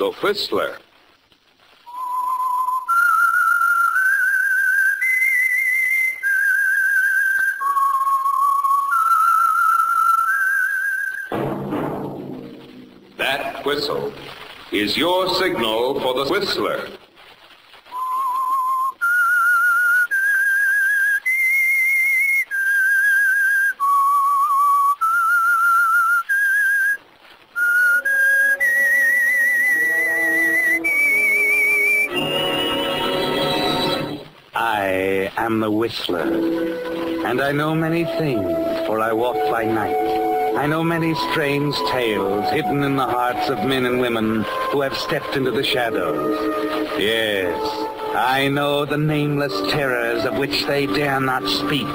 The Whistler. That whistle is your signal for the Whistler. I am the Whistler, and I know many things, for I walk by night. I know many strange tales hidden in the hearts of men and women who have stepped into the shadows. Yes, I know the nameless terrors of which they dare not speak.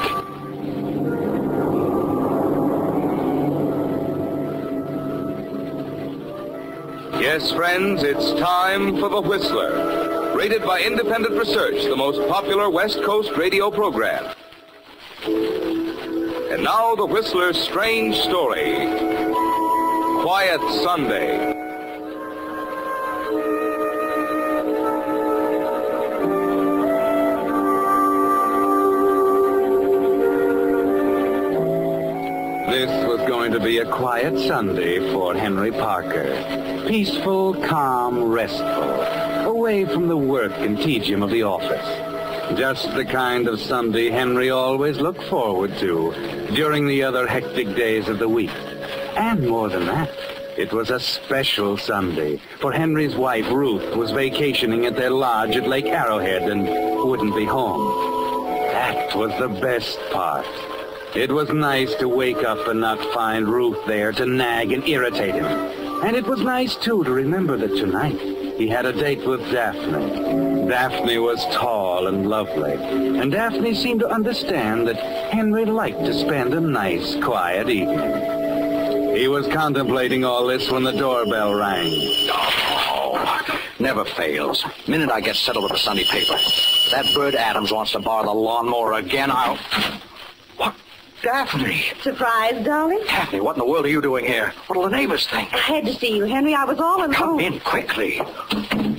Yes, friends, it's time for The Whistler. Rated by independent research, the most popular West Coast radio program. And now, The Whistler's strange story. Quiet Sunday. This was going to be a quiet Sunday for Henry Parker. Peaceful, calm, restful. Away from the work and tedium of the office. Just the kind of Sunday Henry always looked forward to during the other hectic days of the week. And more than that, it was a special Sunday, for Henry's wife, Ruth, was vacationing at their lodge at Lake Arrowhead and wouldn't be home. That was the best part. It was nice to wake up and not find Ruth there to nag and irritate him. And it was nice, too, to remember that tonight he had a date with Daphne. Daphne was tall and lovely, and Daphne seemed to understand that Henry liked to spend a nice, quiet evening. He was contemplating all this when the doorbell rang. Oh, never fails. Minute I get settled with the Sunday paper. If that bird Adams wants to borrow the lawnmower again, I'll... What? Daphne! Surprise, darling? Daphne, what in the world are you doing here? What'll the neighbors think? I had to see you, Henry. I was all alone. Come in quickly.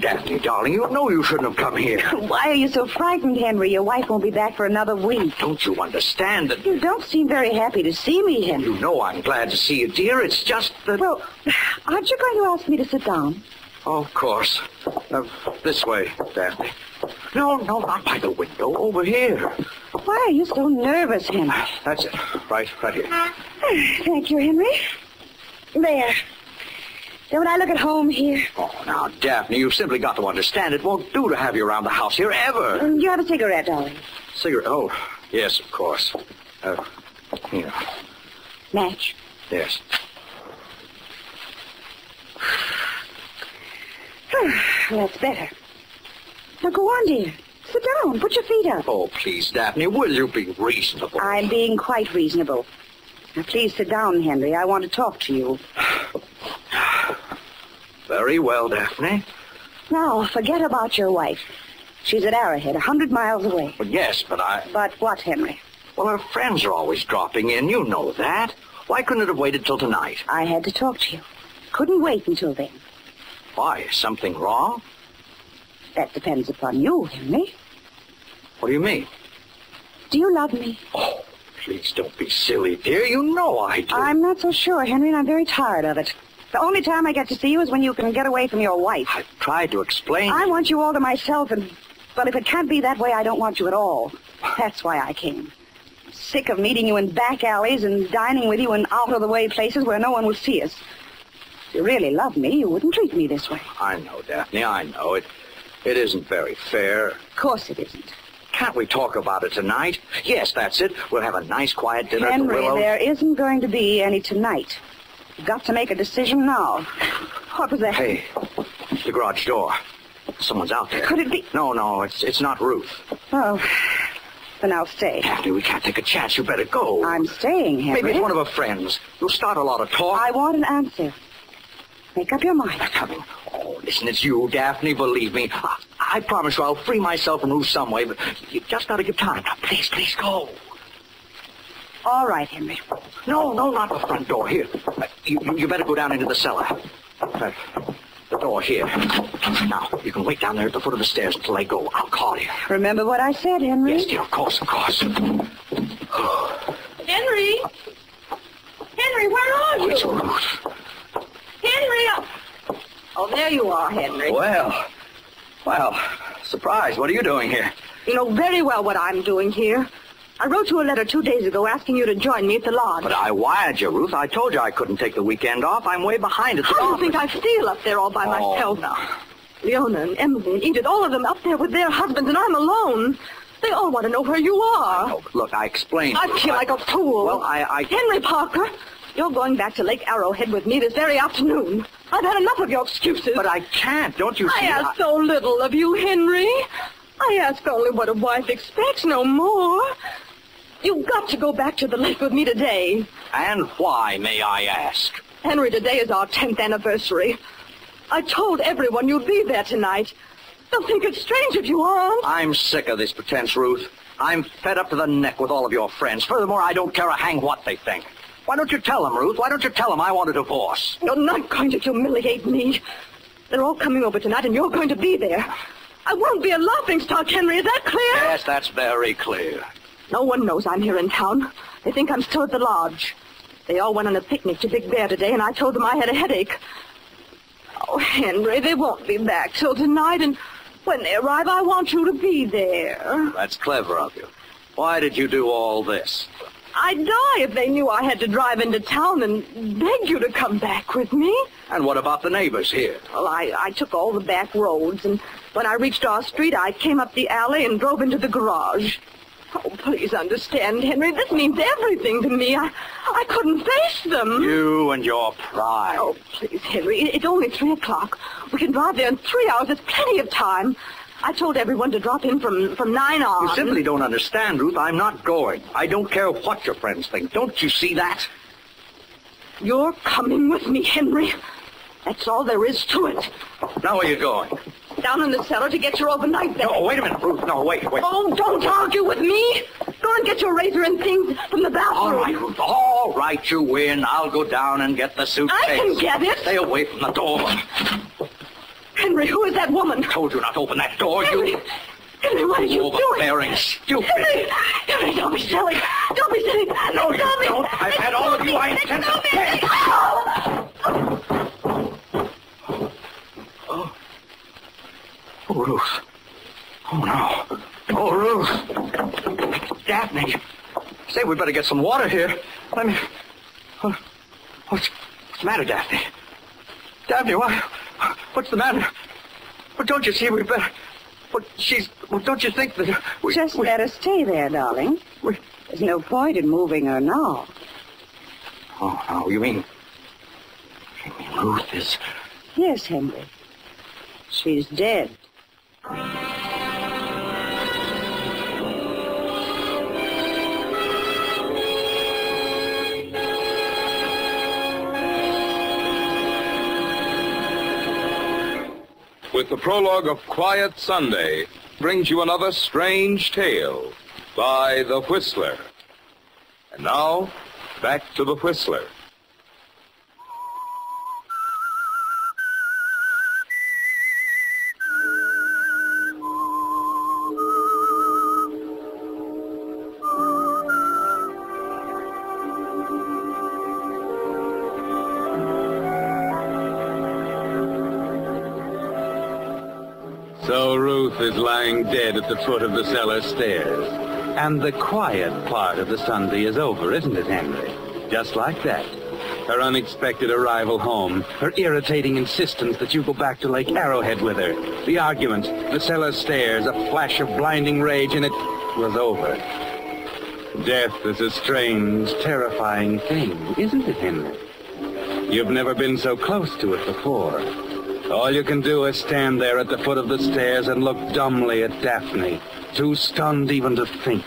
Daphne, darling, you know you shouldn't have come here. Why are you so frightened, Henry? Your wife won't be back for another week. Don't you understand that... You don't seem very happy to see me, Henry. You know I'm glad to see you, dear. It's just that... Well, aren't you going to ask me to sit down? Oh, of course. This way, Daphne. No, not by the window. Over here. Why are you so nervous, Henry? That's it. Right here. Thank you, Henry. There. Don't I look at home here? Oh, now, Daphne, you've simply got to understand it won't do to have you around the house here ever. You have a cigarette, darling? Cigarette? Oh, yes, of course. Here. Match? Yes. That's better. Now, go on, dear. Sit down. Put your feet up. Oh, please, Daphne, will you be reasonable? I'm being quite reasonable. Now, please sit down, Henry. I want to talk to you. Very well, Daphne. Now, forget about your wife. She's at Arrowhead, 100 miles away. Well, yes, but I... But what, Henry? Well, her friends are always dropping in. You know that. Why couldn't it have waited till tonight? I had to talk to you. Couldn't wait until then. Why? Is something wrong? That depends upon you, Henry. What do you mean? Do you love me? Oh, please don't be silly, dear. You know I do. I'm not so sure, Henry, and I'm very tired of it. The only time I get to see you is when you can get away from your wife. I've tried to explain. I want you all to myself, and... Well, if it can't be that way, I don't want you at all. That's why I came. I'm sick of meeting you in back alleys and dining with you in out-of-the-way places where no one will see us. If you really love me, you wouldn't treat me this way. I know, Daphne, I know. It isn't very fair. Of course it isn't. Can't we talk about it tonight? Yes, that's it. We'll have a nice, quiet dinner Henry, at the Willows. there isn't going to be any tonight. You've got to make a decision now. What was that? Hey, the garage door. Someone's out there. Could it be? No, it's not Ruth. Oh, then I'll stay. Daphne, we can't take a chance. You better go. I'm staying, Henry. Maybe it's one of her friends. You'll start a lot of talk. I want an answer. Make up your mind. They're coming. Oh, listen, it's you, Daphne. Believe me. I promise you I'll free myself from Ruth some way, but you just got to give time. Now, please go. All right, Henry. No, not the front door. Here. You better go down into the cellar. The door here. Now, you can wait down there at the foot of the stairs until they go. I'll call you. Remember what I said, Henry? Yes, dear, of course. Henry? Henry, where are you? It's Ruth. Henry! Oh, there you are, Henry. Well, surprise. What are you doing here? You know very well what I'm doing here. I wrote you a letter 2 days ago asking you to join me at the lodge. But I wired you, Ruth. I told you I couldn't take the weekend off. I'm way behind at the How do you office. think I feel up there all by myself? No. Leona and Emily and Edith, all of them up there with their husbands, and I'm alone. They all want to know where you are. No, but look, I explained. I feel like a fool. Well, I... Henry Parker, you're going back to Lake Arrowhead with me this very afternoon. I've had enough of your excuses. But I can't. Don't you see? I ask so little of you, Henry. I ask only what a wife expects, no more. You've got to go back to the lake with me today. And why, may I ask? Henry, today is our 10th anniversary. I told everyone you'd be there tonight. They'll think it's strange if you aren't. I'm sick of this pretense, Ruth. I'm fed up to the neck with all of your friends. Furthermore, I don't care a hang what they think. Why don't you tell them, Ruth? Why don't you tell them I want a divorce? You're not going to humiliate me. They're all coming over tonight, and you're going to be there. I won't be a laughingstock, Henry. Is that clear? Yes, that's very clear. No one knows I'm here in town. They think I'm still at the lodge. They all went on a picnic to Big Bear today, and I told them I had a headache. Oh, Henry, they won't be back till tonight, and when they arrive, I want you to be there. That's clever of you. Why did you do all this? I'd die if they knew I had to drive into town and beg you to come back with me. And what about the neighbors here? Well, I took all the back roads, and when I reached our street, I came up the alley and drove into the garage. Oh, please understand, Henry. This means everything to me. I couldn't face them. You and your pride. Oh, please, Henry. It's only 3 o'clock. We can drive there in 3 hours. It's plenty of time. I told everyone to drop in from 9 on. You simply don't understand, Ruth. I'm not going. I don't care what your friends think. Don't you see that? You're coming with me, Henry. That's all there is to it. Now where are you going? Down in the cellar to get your overnight bag. No, wait a minute, Ruth. No, wait. Oh, don't argue with me. Go and get your razor and things from the bathroom. All right, Ruth. All right, you win. I'll go down and get the suitcase. I can get it. Stay away from the door. Henry, who is that woman? I told you not to open that door, Henry, you... Henry, what are you doing? Overbearing, stupid. Henry, don't be silly. Don't be silly. No, you don't. I've had all of you. I intend to pay. Oh, Ruth. Oh, no. Oh, Ruth. Daphne. Say, we better get some water here. Let me... What's the matter, Daphne? Daphne, what's the matter? Well, don't you see we better... don't you think that... Just let her stay there, darling. There's no point in moving her now. Oh, no, you mean Ruth is... Yes, Henry. She's dead. With the prologue of Quiet Sunday, brings you another strange tale by The Whistler. And now, back to The Whistler. So Ruth is lying dead at the foot of the cellar stairs. And the quiet part of the Sunday is over, isn't it, Henry? Just like that. Her unexpected arrival home, her irritating insistence that you go back to Lake Arrowhead with her, the argument, the cellar stairs, a flash of blinding rage, and it was over. Death is a strange, terrifying thing, isn't it, Henry? You've never been so close to it before. All you can do is stand there at the foot of the stairs and look dumbly at Daphne, too stunned even to think.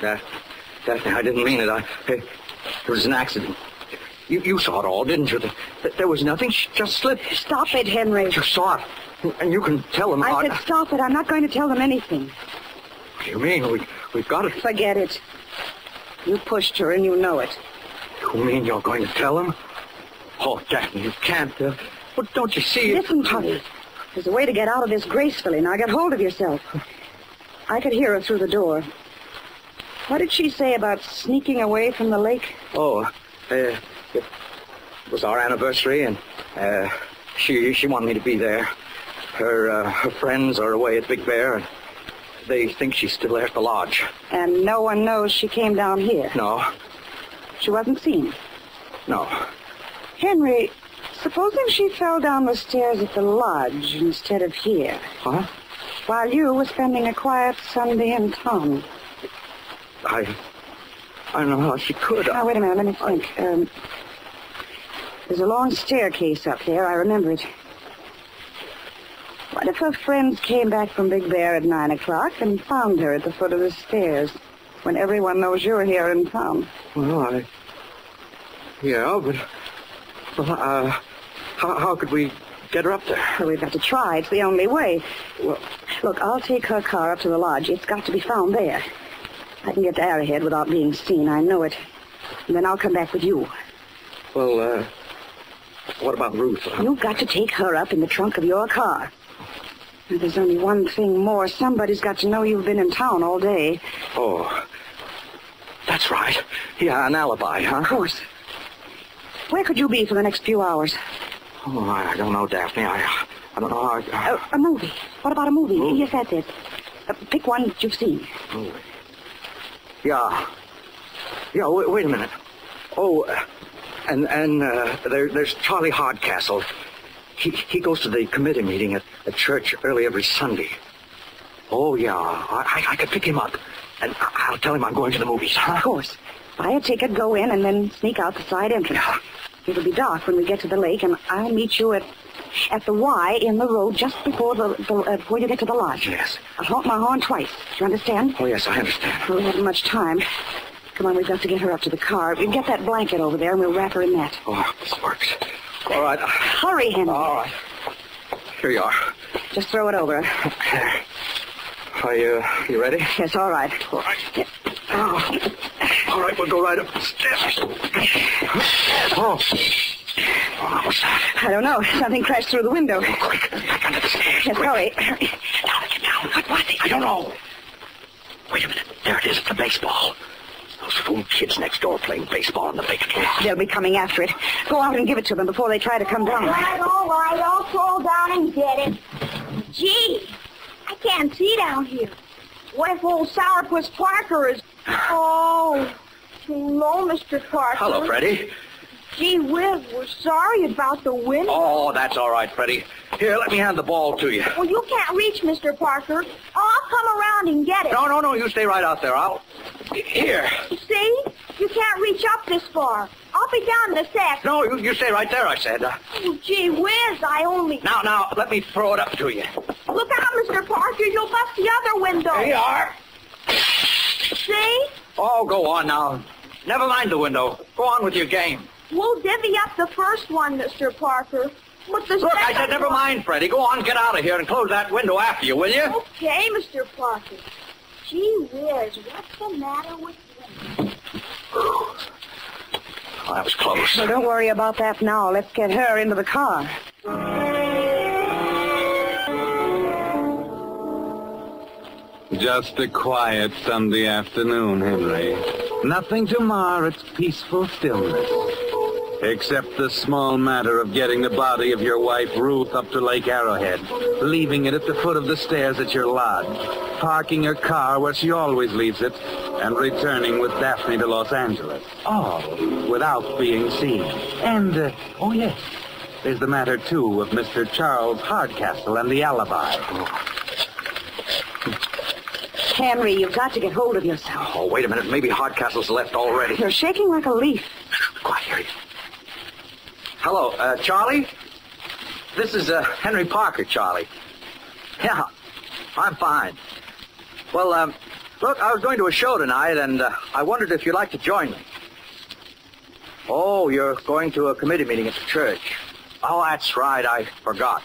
Daphne, I didn't mean it. It was an accident. You saw it all, didn't you? There was nothing. She just slipped. Stop it, Henry. You saw it. And you can tell them... I said stop it. I'm not going to tell them anything. What do you mean? We've got it. Forget it. You pushed her and you know it. You mean you're going to tell them? Oh, Daphne, you can't. Well, don't you see? Listen to me. There's a way to get out of this gracefully. Now get hold of yourself. I could hear her through the door. What did she say about sneaking away from the lake? Oh, it was our anniversary, and she wanted me to be there. Her friends are away at Big Bear, and they think she's still there at the lodge. And no one knows she came down here? No. She wasn't seen? No. Henry, supposing she fell down the stairs at the lodge instead of here? Huh? While you were spending a quiet Sunday in town. I don't know how she could. Now, wait a minute. Let me think. There's a long staircase up there. I remember it. What if her friends came back from Big Bear at 9 o'clock and found her at the foot of the stairs when everyone knows you're here in town? Well, yeah, but how could we get her up there? Well, we've got to try. It's the only way. Well, look, I'll take her car up to the lodge. It's got to be found there. I can get to Arrowhead without being seen. I know it. And then I'll come back with you. Well, what about Ruth? You've got to take her up in the trunk of your car. Now, there's only one thing more. Somebody's got to know you've been in town all day. Oh, that's right. Yeah, an alibi, huh? Of course. Where could you be for the next few hours? Oh, I don't know, Daphne. I don't know how... A movie. What about a movie? Movie? Yes, that's it. Pick one that you've seen. Movie. Yeah. Yeah, wait a minute. Oh, and there's Charlie Hardcastle. He goes to the committee meeting at church early every Sunday. Oh, yeah. I could pick him up, and I'll tell him I'm going to the movies, huh? Of course. Buy a ticket, go in, and then sneak out the side entrance. Yeah. It'll be dark when we get to the lake, and I'll meet you at the Y in the road just before before you get to the lodge. Yes. I'll honk my horn twice. Do you understand? Oh, yes, I understand. We haven't much time. Come on, we've got to get her up to the car. You get that blanket over there, and we'll wrap her in that. Oh, this works. All right. Hurry, Henry. All right. Here you are. Just throw it over. Are you ready? Yes, all right. All right. Oh. All right, we'll go right up the stairs. Oh. Oh, what's that? I don't know. Something crashed through the window. Oh, quick, back under the stairs. Yes, quick. hurry. Now, get down. What was it? I don't know. Wait a minute. There it is. It's the baseball. Those fool kids next door playing baseball in the big lot. They'll be coming after it. Go out and give it to them before they try to come down. All right, I'll crawl down and get it. Gee, I can't see down here. What if old Sourpuss Parker is... Oh, hello, Mr. Parker. Hello, Freddie. Gee whiz, we're sorry about the wind. Oh, that's all right, Freddie. Here, let me hand the ball to you. Well, you can't reach Mr. Parker. I'll come around and get it. No, you stay right out there. Here. See? You can't reach up this far. I'll be down in a sec. No, you stay right there, I said. Oh, gee whiz, I only... Now, let me throw it up to you. Look out, Mr. Parker. You'll bust the other window. There you are. See? Oh, go on now. Never mind the window. Go on with your game. We'll divvy up the first one, Mr. Parker. But the Look, I second said never one... mind, Freddie. Go on, get out of here and close that window after you, will you? Okay, Mr. Parker. Gee whiz, what's the matter with you? Oh, that was close. Well, don't worry about that now. Let's get her into the car. Just a quiet Sunday afternoon, Henry. Nothing to mar its peaceful stillness. Except the small matter of getting the body of your wife, Ruth, up to Lake Arrowhead, leaving it at the foot of the stairs at your lodge, parking her car where she always leaves it, and returning with Daphne to Los Angeles. All without being seen. And, oh yes, there's the matter, too, of Mr. Charles Hardcastle and the alibi. Henry, you've got to get hold of yourself. Oh, wait a minute. Maybe Hardcastle's left already. You're shaking like a leaf. Quiet, here. Hello, Charlie? This is Henry Parker, Charlie. Yeah, I'm fine. Well, look, I was going to a show tonight, and I wondered if you'd like to join me. Oh, you're going to a committee meeting at the church. Oh, that's right, I forgot.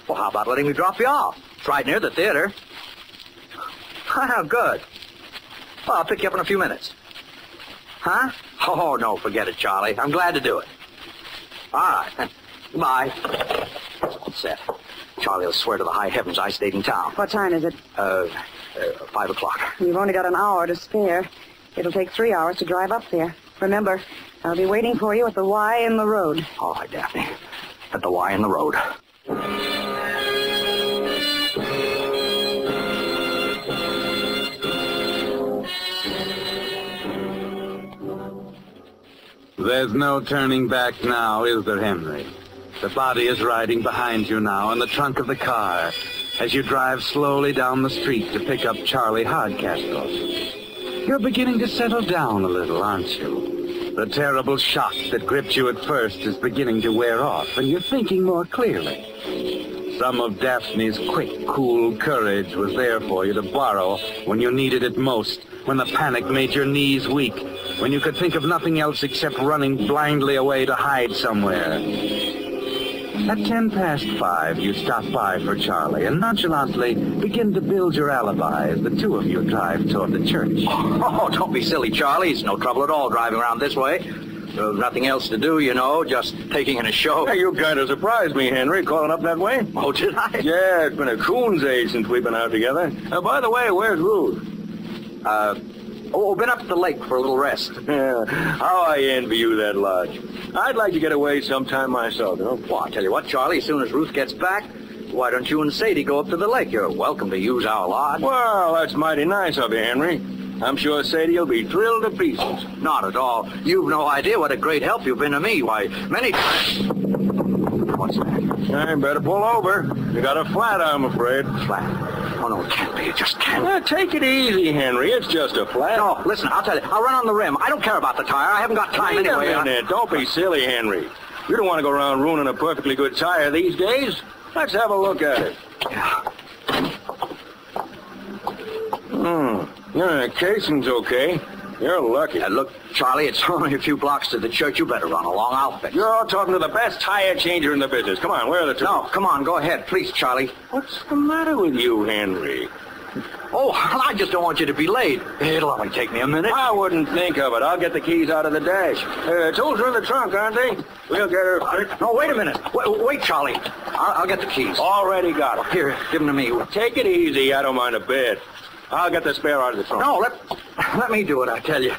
Well, how about letting me drop you off? It's right near the theater. Oh, good. Well, I'll pick you up in a few minutes. Huh? Oh, no, forget it, Charlie. I'm glad to do it. All right. Goodbye. sunset. Charlie will swear to the high heavens I stayed in town. What time is it? 5 o'clock. You've only got an hour to spare. It'll take 3 hours to drive up there. Remember, I'll be waiting for you at the Y in the road. All right, Daphne. At the Y in the road. There's no turning back now, is there, Henry? The body is riding behind you now in the trunk of the car as you drive slowly down the street to pick up Charlie Hardcastle. You're beginning to settle down a little, aren't you? The terrible shock that gripped you at first is beginning to wear off, and you're thinking more clearly. Some of Daphne's quick, cool courage was there for you to borrow when you needed it most, when the panic made your knees weak, when you could think of nothing else except running blindly away to hide somewhere. At 5:10, you stop by for Charlie and nonchalantly begin to build your alibi as the two of you drive toward the church. Oh, don't be silly, Charlie. It's no trouble at all driving around this way. There's nothing else to do, you know, just taking in a show. Hey, you kind of surprised me, Henry, calling up that way. Oh, did I? Yeah, it's been a coon's age since we've been out together. By the way, where's Ruth? Been up at the lake for a little rest. Yeah, how I envy you that lodge. I'd like to get away sometime myself, you know. Well, I'll tell you what, Charlie, as soon as Ruth gets back, why don't you and Sadie go up to the lake? You're welcome to use our lodge. Well, that's mighty nice of you, Henry. I'm sure Sadie will be thrilled to pieces. Not at all. You've no idea what a great help you've been to me. Why, many times... What's that? I better pull over. You got a flat, I'm afraid. Flat? Oh, no, it can't be. It just can't. Take it easy, Henry. It's just a flat. No, listen, I'll tell you. I'll run on the rim. I don't care about the tire. I haven't got time Wait anyway. a minute. Don't be silly, Henry. You don't want to go around ruining a perfectly good tire these days. Let's have a look at it. Yeah. The casing's okay. You're lucky. Look, Charlie, it's only a few blocks to the church. You better run along. I'll fix it. You're talking to the best tire changer in the business. Come on, where are the two? No, come on, go ahead. Please, Charlie. What's the matter with you, Henry? Oh, I just don't want you to be late. It'll only take me a minute. I wouldn't think of it. I'll get the keys out of the dash. Tools are in the trunk, aren't they? We'll get her... No, wait a minute. Wait, Charlie. I'll get the keys. Already got them. Here, give them to me. Take it easy. I don't mind a bit. I'll get the spare out of the trunk. No, let me do it, I tell you.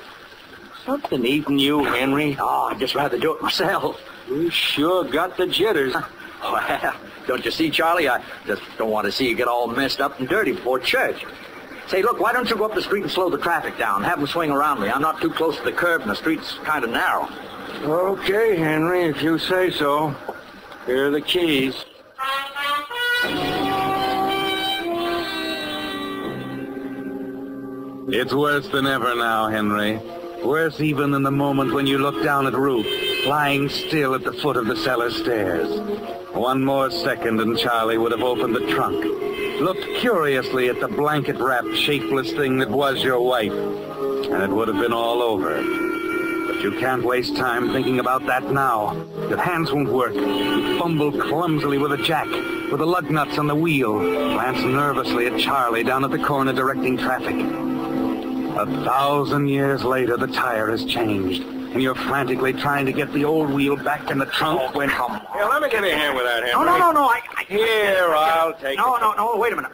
Something eating you, Henry. Oh, I'd just rather do it myself. You sure got the jitters. Well, don't you see, Charlie? I just don't want to see you get all messed up and dirty before church. Say, look, why don't you go up the street and slow the traffic down? Have them swing around me. I'm not too close to the curb and the street's kind of narrow. Okay, Henry, if you say so. Here are the keys. It's worse than ever now, Henry. Worse even than the moment when you looked down at Ruth, lying still at the foot of the cellar stairs. One more second and Charlie would have opened the trunk, looked curiously at the blanket-wrapped, shapeless thing that was your wife, and it would have been all over. But you can't waste time thinking about that now. Your hands won't work. You fumble clumsily with a jack, with the lug nuts on the wheel, glance nervously at Charlie down at the corner directing traffic. 1,000 years later, the tire has changed, and you're frantically trying to get the old wheel back in the trunk when... Here, let me give you a hand with that, Henry. No. Here, I'll take it. No, wait a minute.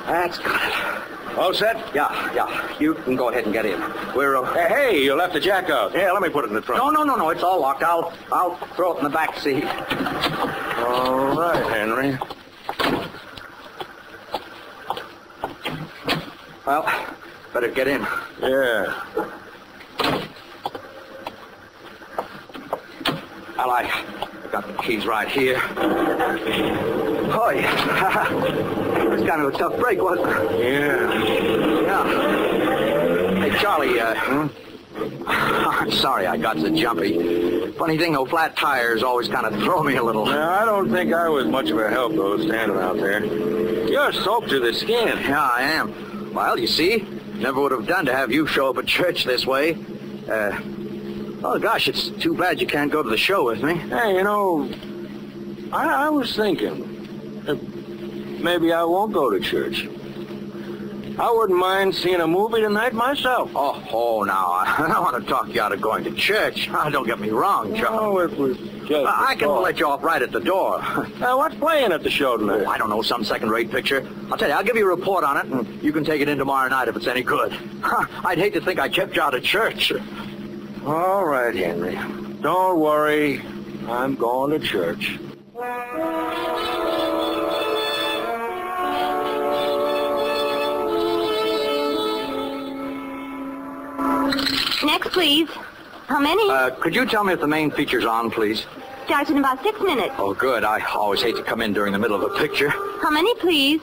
That's got it. All set? Yeah. You can go ahead and get in. We're... Hey, you left the jack out. Yeah, let me put it in the trunk. No, it's all locked. I'll throw it in the back seat. All right, Henry. Well, better get in. Yeah. Well, I got the keys right here. Oh, yeah. It was kind of a tough break, wasn't it? Yeah. Hey, Charlie, I'm sorry I got so jumpy. Funny thing, though, flat tires always kind of throw me a little. Now, I don't think I was much of a help, though, standing out there. You're soaked to the skin. Yeah, I am. Well, you see, never would have done to have you show up at church this way. Oh, gosh, it's too bad you can't go to the show with me. Hey, you know, I was thinking, maybe I won't go to church. I wouldn't mind seeing a movie tonight myself. Oh, now, I don't want to talk you out of going to church. Don't get me wrong, Charlie. Oh, it was just I can before. let you off right at the door. What's playing at the show tonight? I don't know, some second-rate picture. I'll tell you, I'll give you a report on it, and you can take it in tomorrow night if it's any good. I'd hate to think I kept you out of church. All right, Henry. Don't worry. I'm going to church. Next, please. How many? Could you tell me if the main feature's on, please? Starts in about 6 minutes. Oh, good. I always hate to come in during the middle of a picture. How many, please?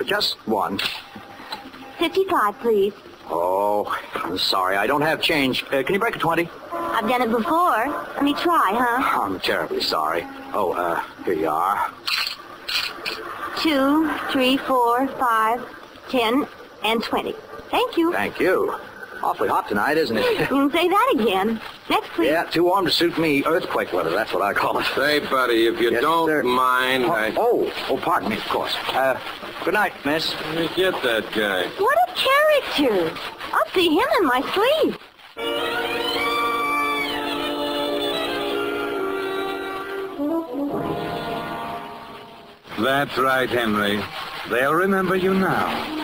Just one. 55, please. Oh, I'm sorry. I don't have change. Can you break a 20? I've done it before. Let me try, huh? I'm terribly sorry. Oh, here you are. 2, 3, 4, 5, 10, and 20. Thank you. Thank you. Awfully hot tonight, isn't it? You can say that again. Next, please. Yeah, too warm to suit me. Earthquake weather, that's what I call it. Say, buddy, if you Yes, don't sir. mind, Pardon me, of course. Good night, miss. Let me get that guy. What a character. I'll see him in my sleep. That's right, Henry. They'll remember you now.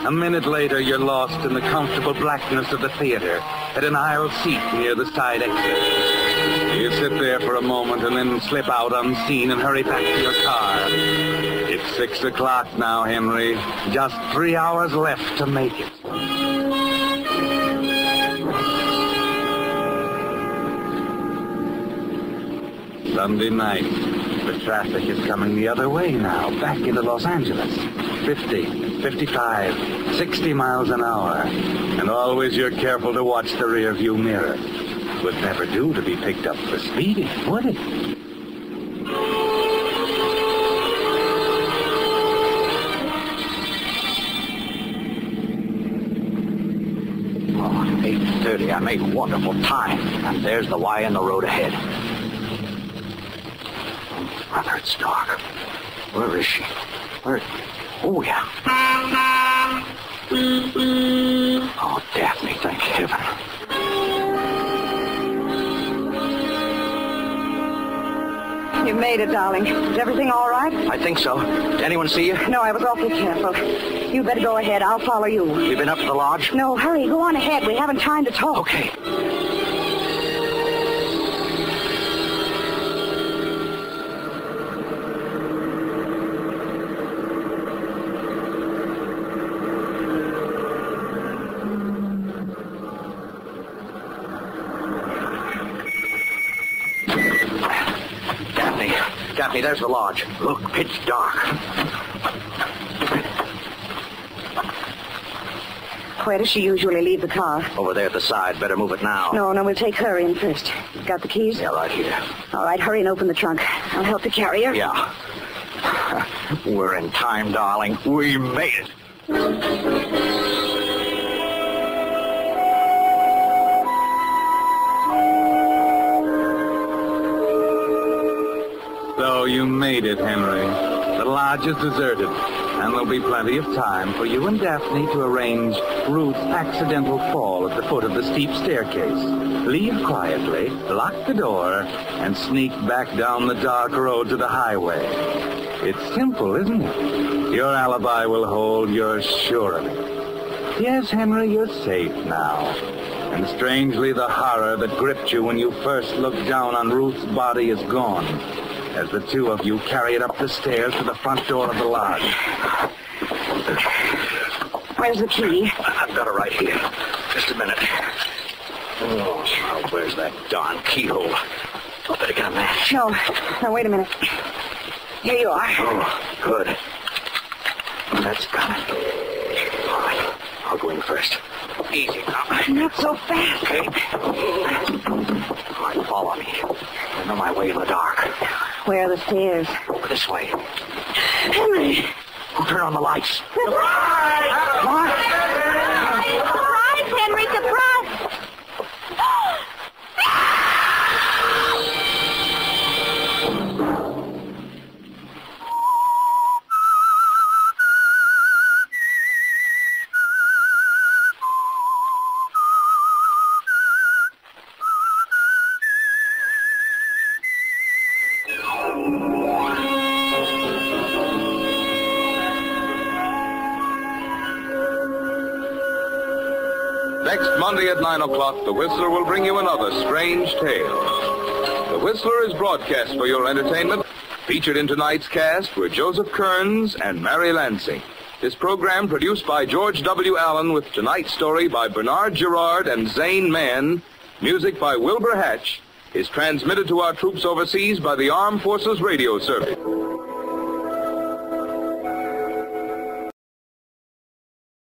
A minute later, you're lost in the comfortable blackness of the theater at an aisle seat near the side exit. You sit there for a moment and then slip out unseen and hurry back to your car. It's 6 o'clock now, Henry. Just 3 hours left to make it. Sunday night. The traffic is coming the other way now, back into Los Angeles. 50, 55, 60 miles an hour. And always you're careful to watch the rear view mirror. Would never do to be picked up for speeding, would it? Oh, 8:30. I made wonderful time. And there's the Y in the road ahead. Brother, it's dark. Where is she? Where? Oh, yeah. Oh, Daphne, thank heaven. You made it, darling. Is everything all right? I think so. Did anyone see you? No, I was awfully careful. You better go ahead. I'll follow you. You been up to the lodge? No, hurry. Go on ahead. We haven't time to talk. Okay. Daphne, there's the lodge. Look, pitch dark. Where does she usually leave the car? Over there at the side. Better move it now. No, we'll take her in first. Got the keys? Yeah, right here. All right, hurry and open the trunk. I'll help you carry her. Yeah. We're in time, darling. We made it. So you made it, Henry. The lodge is deserted, and there'll be plenty of time for you and Daphne to arrange Ruth's accidental fall at the foot of the steep staircase. Leave quietly, lock the door, and sneak back down the dark road to the highway. It's simple, isn't it? Your alibi will hold, you're sure of it. Yes, Henry, you're safe now. And strangely, the horror that gripped you when you first looked down on Ruth's body is gone, as the two of you carry it up the stairs to the front door of the lodge. Where's the key? I've got it right here. Just a minute. Oh, where's that darn keyhole? Oh, better get a match. No, wait a minute. Here you are. Oh, good. That's got it. All right, I'll go in first. Easy now. Not so fast. Okay. All right, follow me. I know my way in the dark. Where are the stairs? Over this way. Henry! I'll turn on the lights. Surprise! What? Surprise, Henry, surprise! Next Monday at 9 o'clock, The Whistler will bring you another strange tale. The Whistler is broadcast for your entertainment. Featured in tonight's cast were Joseph Kearns and Mary Lansing. This program, produced by George W. Allen, with tonight's story by Bernard Gerard and Zane Mann, music by Wilbur Hatch, is transmitted to our troops overseas by the Armed Forces Radio Service.